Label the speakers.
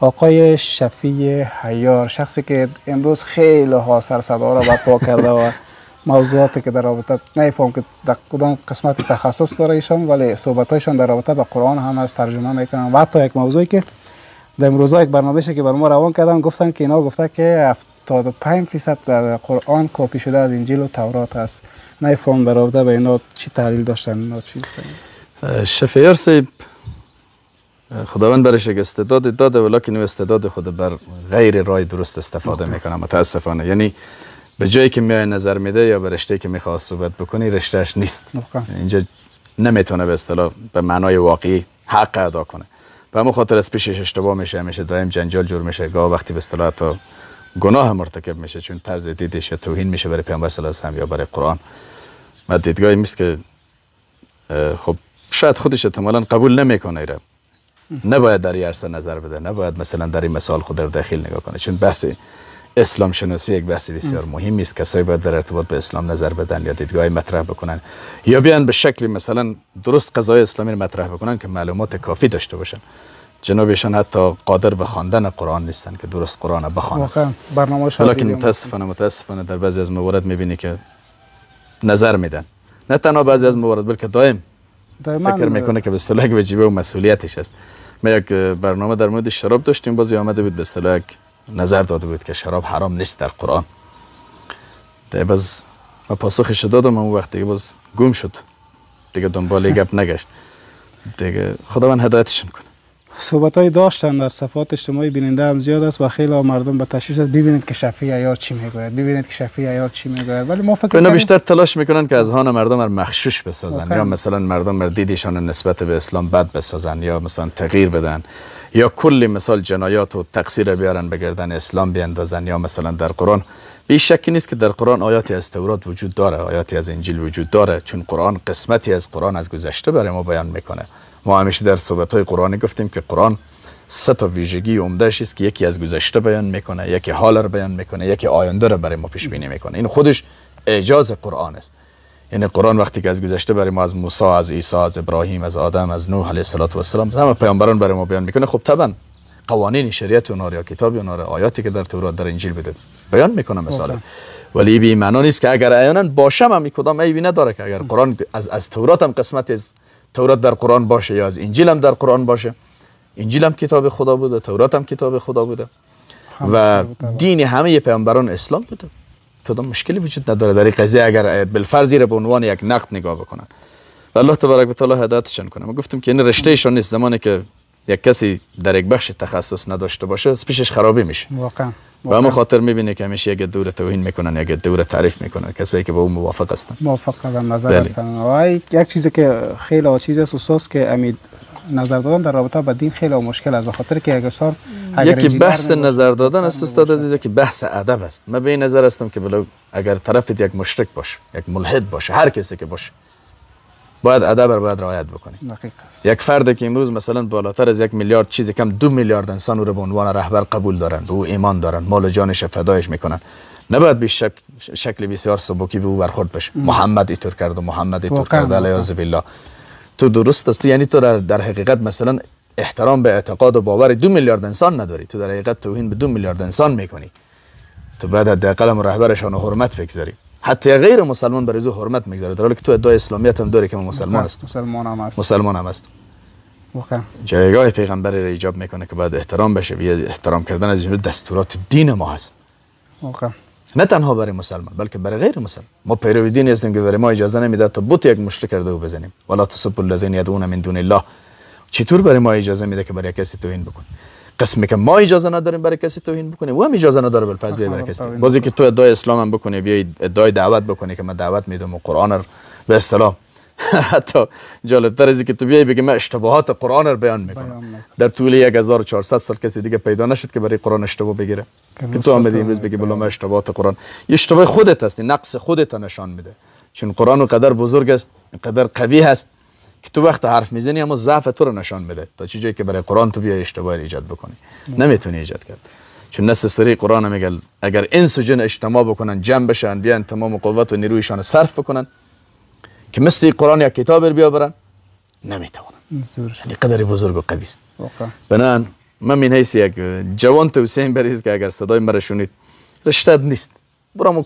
Speaker 1: آقای شفیع عیار، شخصی که امروز خیلی ها سر صدا را برپا کرده و موضوعاتی که در رابطه نمیفهم که در کدام قسمت تخصص داره ایشان، ولی صحبتایشان در رابطه با قرآن هم از ترجمه میکنن و حتی یک موضوعی که در امروزا یک برنامه‌ای که بر ما روان کردن گفتن که اینا گفته که 75% در قرآن کپی شده از انجیل و تورات است. نمیفهم در رابطه با اینا چی تحلیل داشتن، اینا چی
Speaker 2: شفیع صاحب خداوند برش یک استعداد داده، ولیکن استعداد خود بر غیر راه درست استفاده میکنه متاسفانه. یعنی به جایی که میای نظر میده یا به رشته که میخواد صحبت بکنی رشتهش نیست. اینجا نمیتونه به اصطلاح به معنای واقعی حق ادا کنه. به همون خاطر از پیشش اشتباه میشه دائم جنجال جور میشه، گاه وقتی به اصطلاح تا گناه مرتکب میشه چون طرز دیدش یا توهین میشه برای پیامبر صلی الله علیه و آله یا برای قرآن. و دیدگاهی میست که خب شاید خودش احتمالاً قبول نمیکنه ایره. نباید در این عرصه نظر بده، نباید مثلا در این مثال خود رو داخل نگاه کنه، چون بحث اسلام شناسی یک بحث بسیار مهمی است. کسایی باید در ارتباط به اسلام نظر بدن یا دیدگاهی مطرح بکنن یا بیان به شکل مثلا درست قضای اسلامی رو مطرح بکنن که معلومات کافی داشته باشن. جنابشان حتی قادر به خواندن قرآن نیستن که درست قرآن رو بخوانن.
Speaker 1: واقعا برنامه‌اش ولیکن
Speaker 2: متاسفانه در بعضی از موارد میبینی که نظر میدن. نه تنها بعضی از موارد بلکه دائم فکر میکنه که به اصطلاح وجیبه و مسئولیتش است. ما یک برنامه در مورد شراب داشتیم، بازی آمده بود به اصطلاح نظر داده بود که شراب حرام نیست در قرآن. تا باز ما پاسخش دادم، اون وقتی باز گم شد دیگه، دنبال گپ نگشت دیگه. خداوند هدایتشون کنه.
Speaker 1: صحبت‌های داشتن در صفحات اجتماعی بیننده هم زیاد است و خیلی مردم به تشویش است. ببینید که شفیع عیار چی میگوید، ببینید که شفیع عیار چی میگوید، ولی ما فکر
Speaker 2: اینا بیشتر تلاش میکنن که از هان مردم رو مغشوش بسازن یا مثلا مردم رو دیدشان نسبت به اسلام بد بسازن یا مثلا تغییر بدن یا کلی مثال جنایات و تقصیر بیارن به گردن اسلام بیاندازن. یا مثلا در قرآن بیش شکی نیست که در قرآن آیاتی از تورات وجود داره، آیاتی از انجیل وجود داره، چون قرآن قسمتی از قرآن از گذشته برای ما بیان میکنه. ما همیشه در صحبت‌های قرآنی گفتیم که قرآن سه تا ویژگی عمده‌اش است که یکی از گذشته بیان میکنه، یکی حال رو بیان میکنه، یکی آینده رو برای ما پیش بینی میکنه. این خودش اعجاز قرآن است. یعنی قرآن وقتی که از گذشته برای ما از موسی، از عیسی، از ابراهیم، از آدم، از نوح علیه السلام همه پیامبران برای ما بیان میکنه. خب طبعا قوانین شریعت اونها یا کتاب اونها، آیاتی که در تورات در انجیل بده بیان میکنه مثلا. ولی بی معنی نیست که اگر عیانا باشه هم کدام عیبی نداره که اگر قرآن از تورات هم قسمت از تورات در قرآن باشه یا از انجیل هم در قرآن باشه. انجیل هم کتاب خدا بوده، تورات هم کتاب خدا بوده و دین همه پیامبران اسلام بوده. کدام مشکلی وجود نداره در این قضیه اگر بالفرض را به عنوان یک نقد نگاه بکنن. و الله تبارک و تعالی هدایتشون کنه. ما گفتیم که این رشتهشون نیست. زمانی که یک کسی در یک بخش تخصص نداشته باشه پیشش خرابی میشه.
Speaker 1: واقعا.
Speaker 2: و همون خاطر میبینه که همیشه یک دور توهین میکنن، یک دور تعریف میکنن کسایی که با اون موافق هستن.
Speaker 1: موافق در نظر هستن. و یک چیزی که خیلی چیز اساس که امید نظر دادن در رابطه با دین خیلی مشکل است، به خاطر که
Speaker 2: یکی بحث نظر دادن است استاد عزیز، که بحث ادب است. من به این نظر هستم که بلو اگر طرفت یک مشرک باشه، یک ملحد باشه، هر کسی که باشه باید ادب رو باید رعایت بکنی. یک فردی که امروز مثلا بالاتر از 1 میلیارد چیزی کم 2 میلیارد انسان رو به عنوان رهبر قبول دارن، به او ایمان دارن، مال و جانش فدایش میکنن، نباید به شکل بسیار سبکی به او برخورد بشه. محمد اینطور کرد و محمد اینطور کرد علیه بالله. تو درست است، تو یعنی تو در حقیقت مثلا احترام به اعتقاد و باور 2 میلیارد انسان نداری، تو در حقیقت توهین به 2 میلیارد انسان میکنی. تو باید حداقل رهبرشان و حرمت بگذاری، حتی غیر مسلمان برای او حرمت میگذاره، در حالی که تو ادعای اسلامیت هم داری که مسلمان است. مسلمان هم است.
Speaker 1: واقعا
Speaker 2: جایگاه پیغمبر را ایجاب میکنه که باید احترام بشه و احترام کردن از جمله دستورات دین ما هست.
Speaker 1: واقعا
Speaker 2: نه تنها برای مسلمان بلکه برای غیر مسلمان. ما پیرو دینی هستیم که برای ما اجازه نمیده تا بت یک مشرک کرده و بزنیم. ولا تسبوا الذین یدعون من دون الله. چطور برای ما اجازه میده که برای کسی توهین بکنیم؟ قسمی که ما اجازه نداریم برای کسی توهین بکنیم، و هم اجازه نداره بالفضل برای کسی. بازی که تو ادعای اسلام هم بکنی، بیای ادعای دعوت بکنی که من دعوت میدم و قرآن رو به اصطلاح حتی جالب‌تر از اینکه تو بیای بگی من اشتباهات قرآن رو بیان میکنم، در طول 1400 سال کسی دیگه پیدا نشد که برای قرآن اشتباه بگیره. که تو آمدی امروز بگی بلا من اشتباهات قرآن، یه اشتباه خودت هستی، نقص خودت نشان میده. چون قرآن قدر بزرگ است، قدر قوی هست که تو وقت حرف میزنی اما ضعف تو رو نشان میده، تا چه جایی که برای قرآن تو بیای اشتباه ایجاد بکنی نمیتونی ایجاد کرد. چون نص سری قرآن میگه اگر انس و جن اجتماع بکنن، جمع بشن، بیان تمام قوت و نیرویشان صرف بکنن که مثل قرآن یک کتاب رو بیاورن، نمیتونن. یعنی قدر بزرگ و قوی است. بنان من این حیث یک جوان توصیه بریز که اگر صدای مرا شنید رشته نیست برام